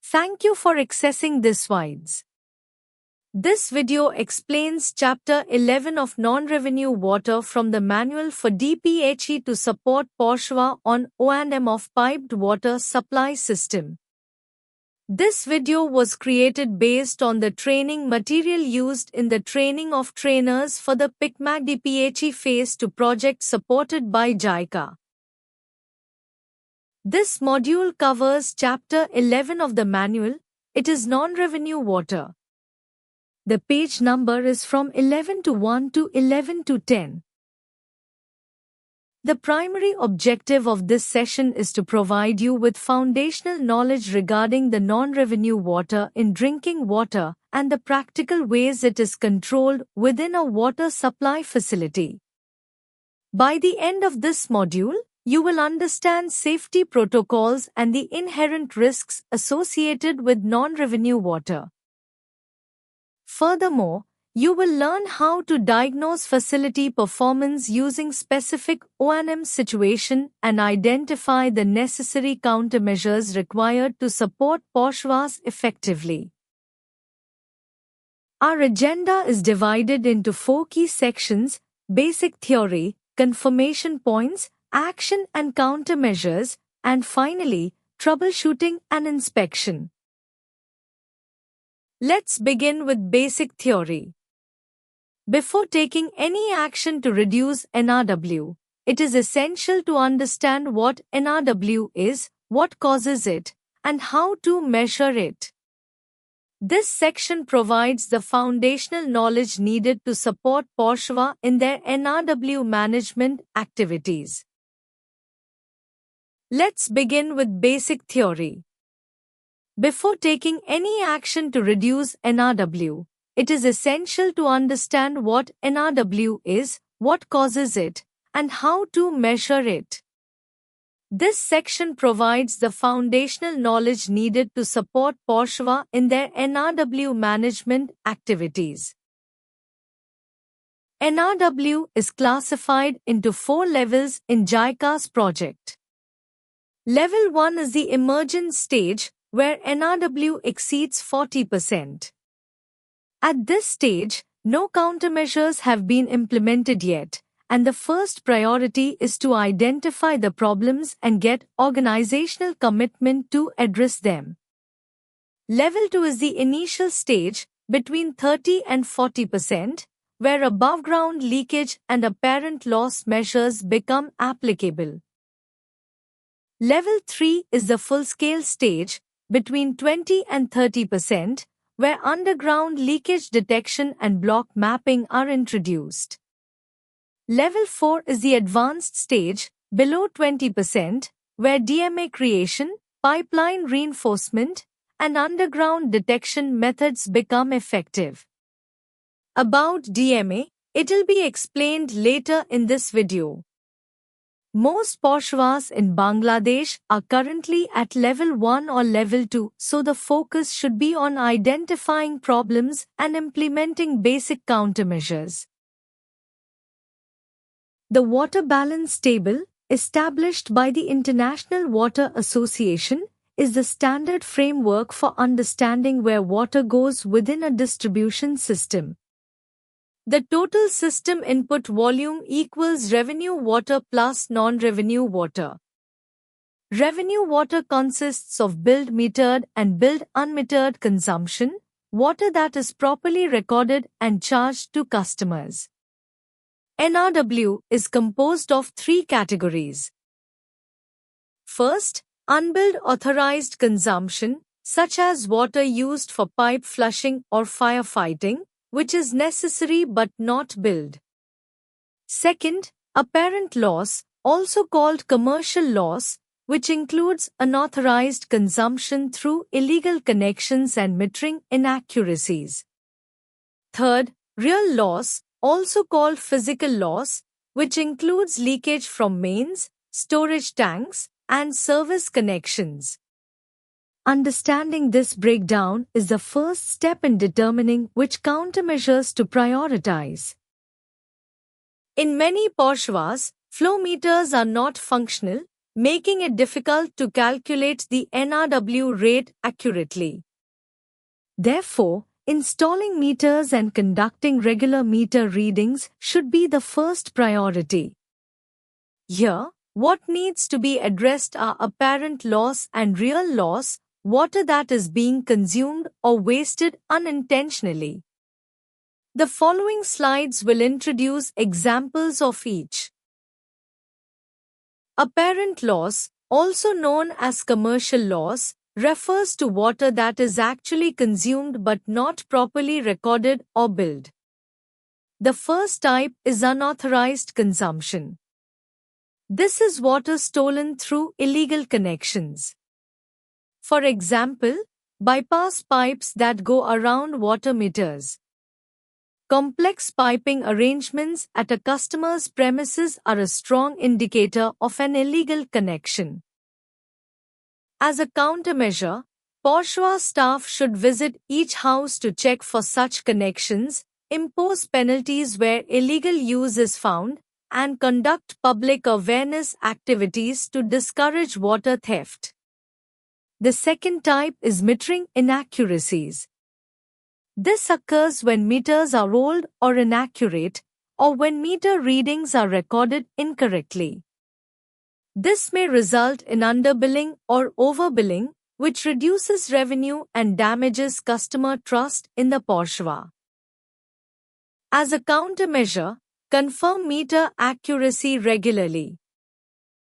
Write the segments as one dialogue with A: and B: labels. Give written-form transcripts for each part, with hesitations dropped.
A: Thank you for accessing this slides. This video explains Chapter 11 of Non-Revenue Water from the Manual for DPHE to support POSHWA on O&M of Piped Water Supply System. This video was created based on the training material used in the training of trainers for the PICMAC DPHE Phase 2 project supported by JICA. This module covers Chapter 11 of the manual. It is non-revenue water. The page number is from 11 to 1 to 11 to 10. The primary objective of this session is to provide you with foundational knowledge regarding the non-revenue water in drinking water and the practical ways it is controlled within a water supply facility. By the end of this module, you will understand safety protocols and the inherent risks associated with non-revenue water. Furthermore, you will learn how to diagnose facility performance using specific O&M situation and identify the necessary countermeasures required to support POSHWAs effectively. Our agenda is divided into 4 key sections: basic theory, confirmation points, action and countermeasures, and finally, troubleshooting and inspection. Let's begin with basic theory. Before taking any action to reduce NRW, it is essential to understand what NRW is, what causes it, and how to measure it. This section provides the foundational knowledge needed to support POSHWA in their NRW management activities. Let's begin with basic theory. Before taking any action to reduce NRW, it is essential to understand what NRW is, what causes it, and how to measure it. This section provides the foundational knowledge needed to support POSHWA in their NRW management activities. NRW is classified into 4 levels in JICA's project. Level 1 is the emergence stage, where NRW exceeds 40%. At this stage, no countermeasures have been implemented yet, and the first priority is to identify the problems and get organizational commitment to address them. Level 2 is the initial stage, between 30 and 40%, where above-ground leakage and apparent loss measures become applicable. Level 3 is the full-scale stage, between 20 and 30%, where underground leakage detection and block mapping are introduced. Level 4 is the advanced stage, below 20%, where DMA creation, pipeline reinforcement, and underground detection methods become effective. About DMA, it'll be explained later in this video. Most POSHWAs in Bangladesh are currently at level 1 or level 2, so the focus should be on identifying problems and implementing basic countermeasures. The Water Balance Table, established by the International Water Association, is the standard framework for understanding where water goes within a distribution system. The total system input volume equals revenue water plus non-revenue water. Revenue water consists of billed metered and billed unmetered consumption, water that is properly recorded and charged to customers. NRW is composed of 3 categories. First, unbilled authorized consumption, such as water used for pipe flushing or firefighting, which is necessary but not billed. Second, apparent loss, also called commercial loss, which includes unauthorized consumption through illegal connections and metering inaccuracies. Third, real loss, also called physical loss, which includes leakage from mains, storage tanks, and service connections. Understanding this breakdown is the first step in determining which countermeasures to prioritize. In many POSHWAs, flow meters are not functional, making it difficult to calculate the NRW rate accurately. Therefore, installing meters and conducting regular meter readings should be the first priority. Here, what needs to be addressed are apparent loss and real loss, water that is being consumed or wasted unintentionally. The following slides will introduce examples of each. Apparent loss, also known as commercial loss, refers to water that is actually consumed but not properly recorded or billed. The first type is unauthorized consumption. This is water stolen through illegal connections. For example, bypass pipes that go around water meters. Complex piping arrangements at a customer's premises are a strong indicator of an illegal connection. As a countermeasure, POSHWA staff should visit each house to check for such connections, impose penalties where illegal use is found, and conduct public awareness activities to discourage water theft. The second type is metering inaccuracies. This occurs when meters are old or inaccurate, or when meter readings are recorded incorrectly. This may result in underbilling or overbilling, which reduces revenue and damages customer trust in the POSHWA. As a countermeasure, confirm meter accuracy regularly.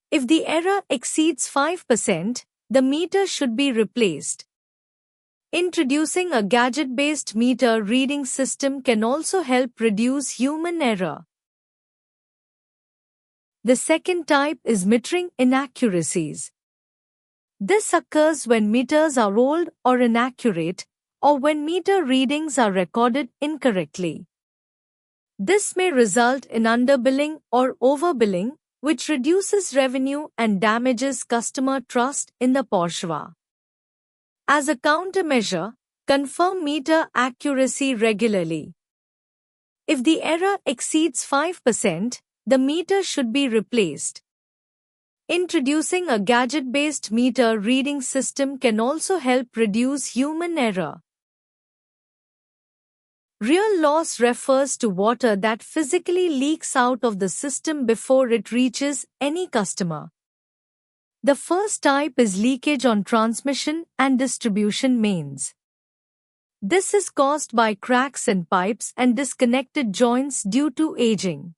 A: If the error exceeds 5%, the meter should be replaced. Introducing a gadget-based meter reading system can also help reduce human error. The second type is metering inaccuracies. This occurs when meters are old or inaccurate, or when meter readings are recorded incorrectly. This may result in underbilling or overbilling, which reduces revenue and damages customer trust in the POSHWA. As a countermeasure, confirm meter accuracy regularly. If the error exceeds 5%, the meter should be replaced. Introducing a gadget-based meter reading system can also help reduce human error. Real loss refers to water that physically leaks out of the system before it reaches any customer. The first type is leakage on transmission and distribution mains. This is caused by cracks in pipes and disconnected joints due to aging.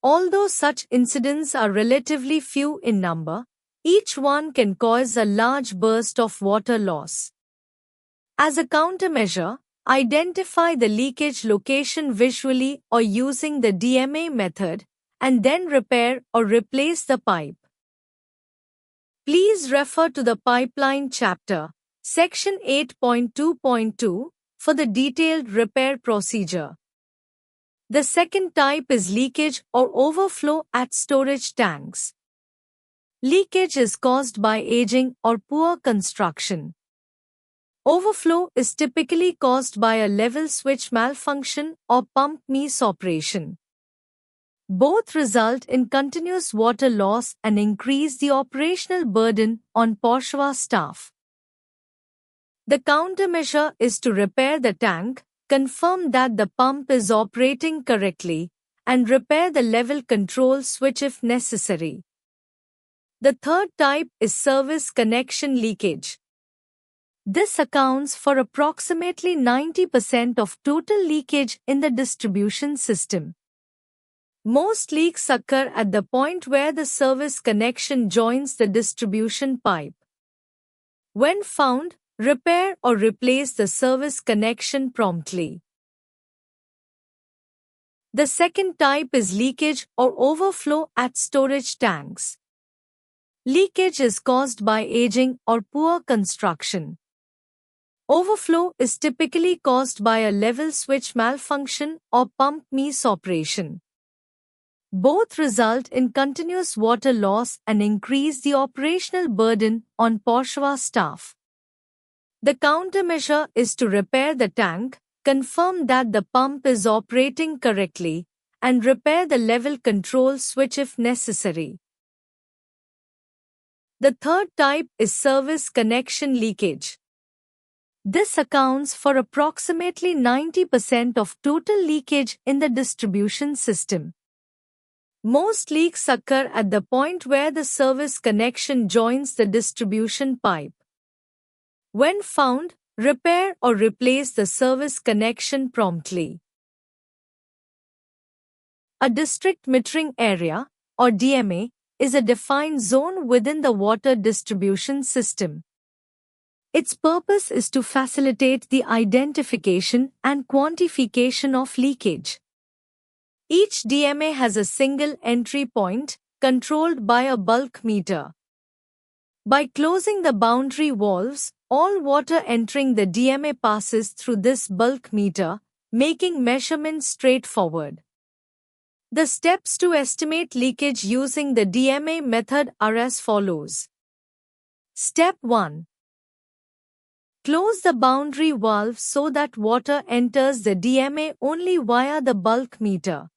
A: Although such incidents are relatively few in number, each one can cause a large burst of water loss. As a countermeasure, identify the leakage location visually or using the DMA method, and then repair or replace the pipe. Please refer to the pipeline chapter, section 8.2.2, for the detailed repair procedure. The second type is leakage or overflow at storage tanks. Leakage is caused by aging or poor construction. Overflow is typically caused by a level switch malfunction or pump misoperation. Both result in continuous water loss and increase the operational burden on POSHWA staff. The countermeasure is to repair the tank, confirm that the pump is operating correctly, and repair the level control switch if necessary. The third type is service connection leakage. This accounts for approximately 90% of total leakage in the distribution system. Most leaks occur at the point where the service connection joins the distribution pipe. When found, repair or replace the service connection promptly. The second type is leakage or overflow at storage tanks. Leakage is caused by aging or poor construction. Overflow is typically caused by a level switch malfunction or pump misoperation. Both result in continuous water loss and increase the operational burden on POSHWA staff. The countermeasure is to repair the tank, confirm that the pump is operating correctly, and repair the level control switch if necessary. The third type is service connection leakage. This accounts for approximately 90% of total leakage in the distribution system. Most leaks occur at the point where the service connection joins the distribution pipe. When found, repair or replace the service connection promptly. A district metering area, or DMA, is a defined zone within the water distribution system. Its purpose is to facilitate the identification and quantification of leakage. Each DMA has a single entry point, controlled by a bulk meter. By closing the boundary valves, all water entering the DMA passes through this bulk meter, making measurements straightforward. The steps to estimate leakage using the DMA method are as follows. Step 1. Close the boundary valve so that water enters the DMA only via the bulk meter.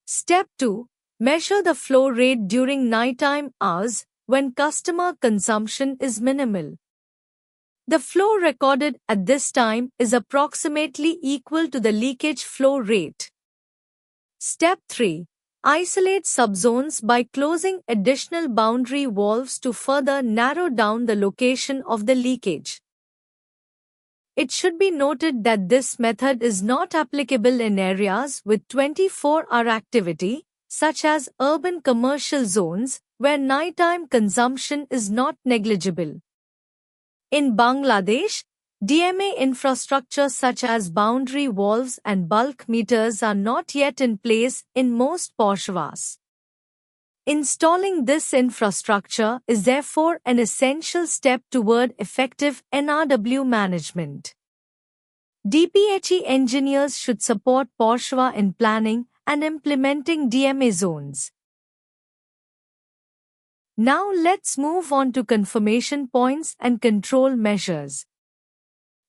A: Step 2. Measure the flow rate during nighttime hours when customer consumption is minimal. The flow recorded at this time is approximately equal to the leakage flow rate. Step 3. Isolate subzones by closing additional boundary valves to further narrow down the location of the leakage. It should be noted that this method is not applicable in areas with 24-hour activity, such as urban commercial zones, where nighttime consumption is not negligible. In Bangladesh, DMA infrastructure such as boundary valves and bulk meters are not yet in place in most POSHWAs. Installing this infrastructure is therefore an essential step toward effective NRW management. DPHE engineers should support POSHWA in planning and implementing DMA zones. Now let's move on to confirmation points and control measures.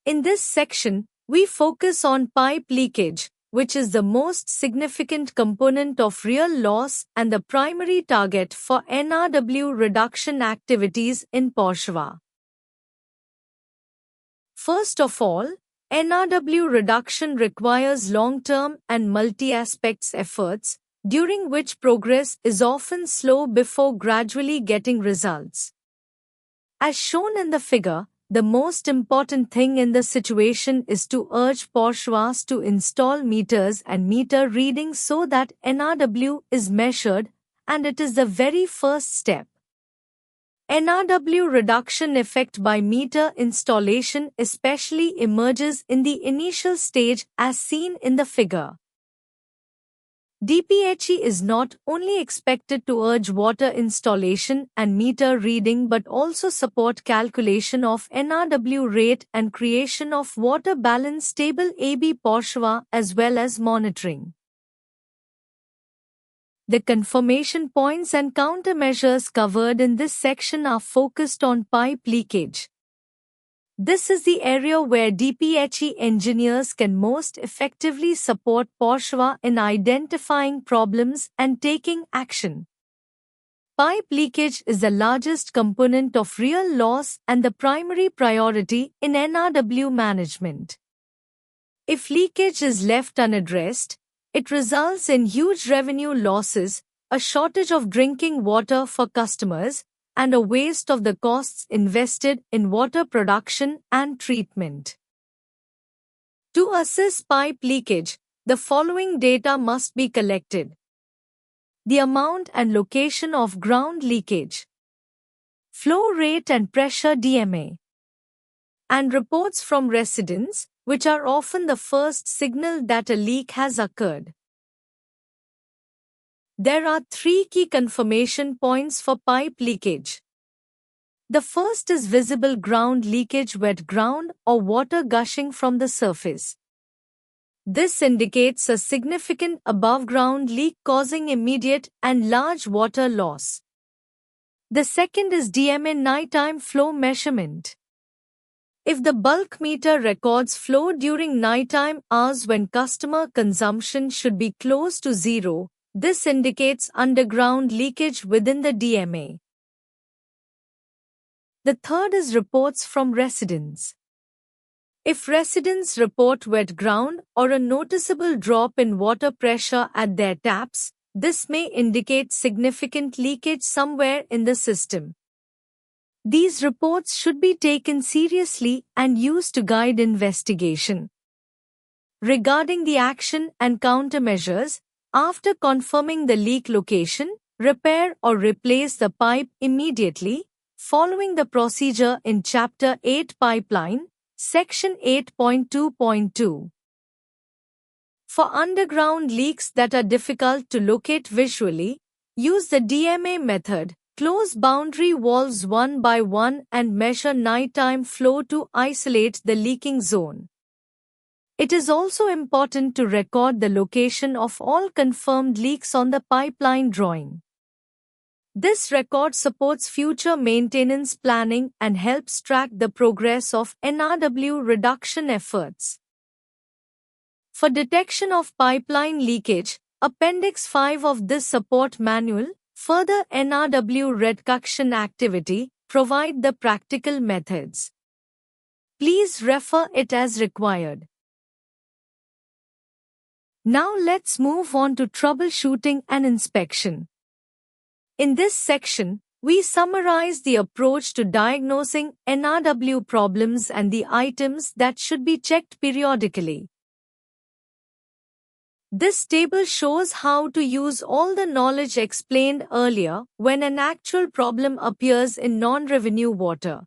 A: In this section, we focus on pipe leakage, which is the most significant component of real loss and the primary target for NRW reduction activities in POSHWA. First of all, NRW reduction requires long-term and multi-aspects efforts, during which progress is often slow before gradually getting results. As shown in the figure, the most important thing in the situation is to urge POSHWAs to install meters and meter readings so that NRW is measured, and it is the very first step. NRW reduction effect by meter installation especially emerges in the initial stage as seen in the figure. DPHE is not only expected to urge water installation and meter reading but also support calculation of NRW rate and creation of water balance table AB POSHWA as well as monitoring. The confirmation points and countermeasures covered in this section are focused on pipe leakage. This is the area where DPHE engineers can most effectively support POSHWA in identifying problems and taking action. Pipe leakage is the largest component of real loss and the primary priority in NRW management. If leakage is left unaddressed, it results in huge revenue losses, a shortage of drinking water for customers, and a waste of the costs invested in water production and treatment. To assess pipe leakage, the following data must be collected: the amount and location of ground leakage, flow rate and pressure DMA, and reports from residents, which are often the first signal that a leak has occurred. There are three key confirmation points for pipe leakage. The first is visible ground leakage, wet ground or water gushing from the surface. This indicates a significant above-ground leak causing immediate and large water loss. The second is DMA nighttime flow measurement. If the bulk meter records flow during nighttime hours when customer consumption should be close to zero, this indicates underground leakage within the DMA. The third is reports from residents. If residents report wet ground or a noticeable drop in water pressure at their taps, this may indicate significant leakage somewhere in the system. These reports should be taken seriously and used to guide investigation. Regarding the action and countermeasures, after confirming the leak location, repair or replace the pipe immediately, following the procedure in Chapter 8 Pipeline, Section 8.2.2. For underground leaks that are difficult to locate visually, use the DMA method. Close boundary valves one by one and measure nighttime flow to isolate the leaking zone. It is also important to record the location of all confirmed leaks on the pipeline drawing. This record supports future maintenance planning and helps track the progress of NRW reduction efforts. For detection of pipeline leakage, Appendix 5 of this support manual, further NRW reduction activity, provide the practical methods. Please refer it as required. Now let's move on to troubleshooting and inspection. In this section, we summarize the approach to diagnosing NRW problems and the items that should be checked periodically. This table shows how to use all the knowledge explained earlier when an actual problem appears in non-revenue water.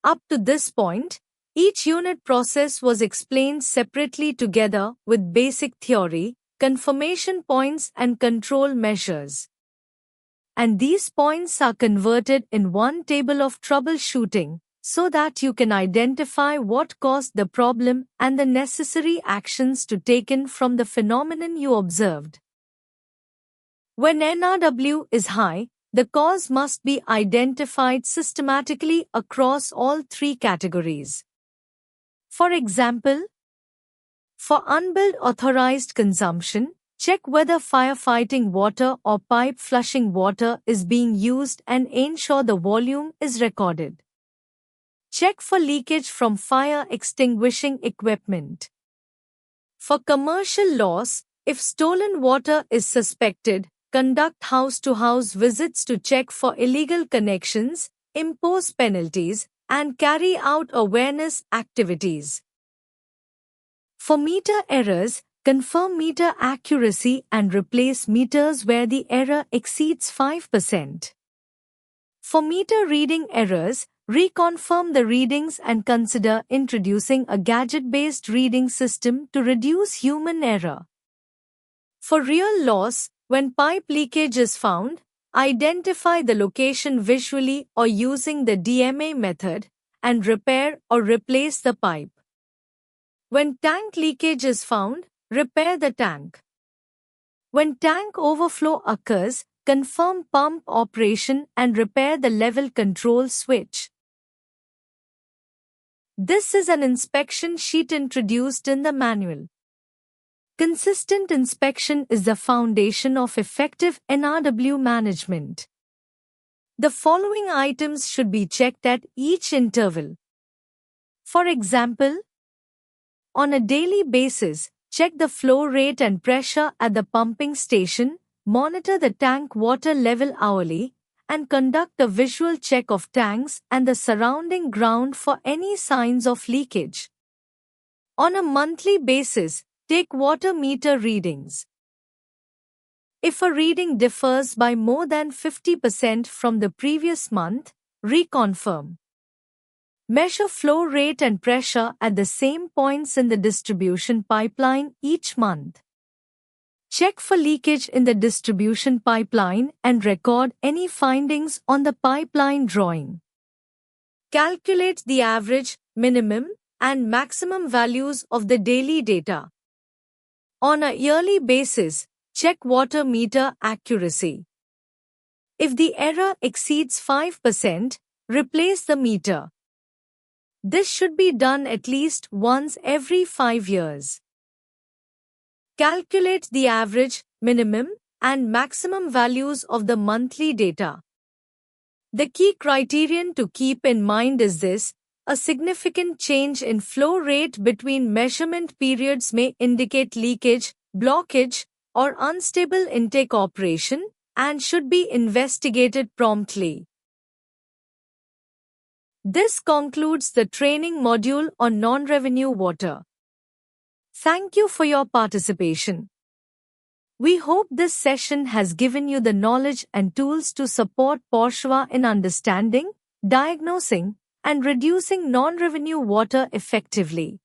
A: Up to this point, each unit process was explained separately together with basic theory, confirmation points and control measures. And these points are converted in one table of troubleshooting so that you can identify what caused the problem and the necessary actions to taken from the phenomenon you observed. When NRW is high, the cause must be identified systematically across all three categories. For example, for unbilled authorized consumption, check whether firefighting water or pipe flushing water is being used and ensure the volume is recorded. Check for leakage from fire extinguishing equipment. For commercial loss, if stolen water is suspected, conduct house-to-house visits to check for illegal connections, impose penalties, and carry out awareness activities. For meter errors, confirm meter accuracy and replace meters where the error exceeds 5%. For meter reading errors, reconfirm the readings and consider introducing a gadget-based reading system to reduce human error. For real loss, when pipe leakage is found, identify the location visually or using the DMA method and repair or replace the pipe. When tank leakage is found, repair the tank. When tank overflow occurs, confirm pump operation and repair the level control switch. This is an inspection sheet introduced in the manual. Consistent inspection is the foundation of effective NRW management. The following items should be checked at each interval. For example, on a daily basis, check the flow rate and pressure at the pumping station, monitor the tank water level hourly, and conduct a visual check of tanks and the surrounding ground for any signs of leakage. On a monthly basis, take water meter readings. If a reading differs by more than 50% from the previous month, reconfirm. Measure flow rate and pressure at the same points in the distribution pipeline each month. Check for leakage in the distribution pipeline and record any findings on the pipeline drawing. Calculate the average, minimum, and maximum values of the daily data. On a yearly basis, check water meter accuracy. If the error exceeds 5%, replace the meter. This should be done at least once every 5 years. Calculate the average, minimum, and maximum values of the monthly data. The key criterion to keep in mind is this: a significant change in flow rate between measurement periods may indicate leakage, blockage, or unstable intake operation and should be investigated promptly. This concludes the training module on non-revenue water. Thank you for your participation. We hope this session has given you the knowledge and tools to support POSHWA in understanding, diagnosing, and reducing non-revenue water effectively.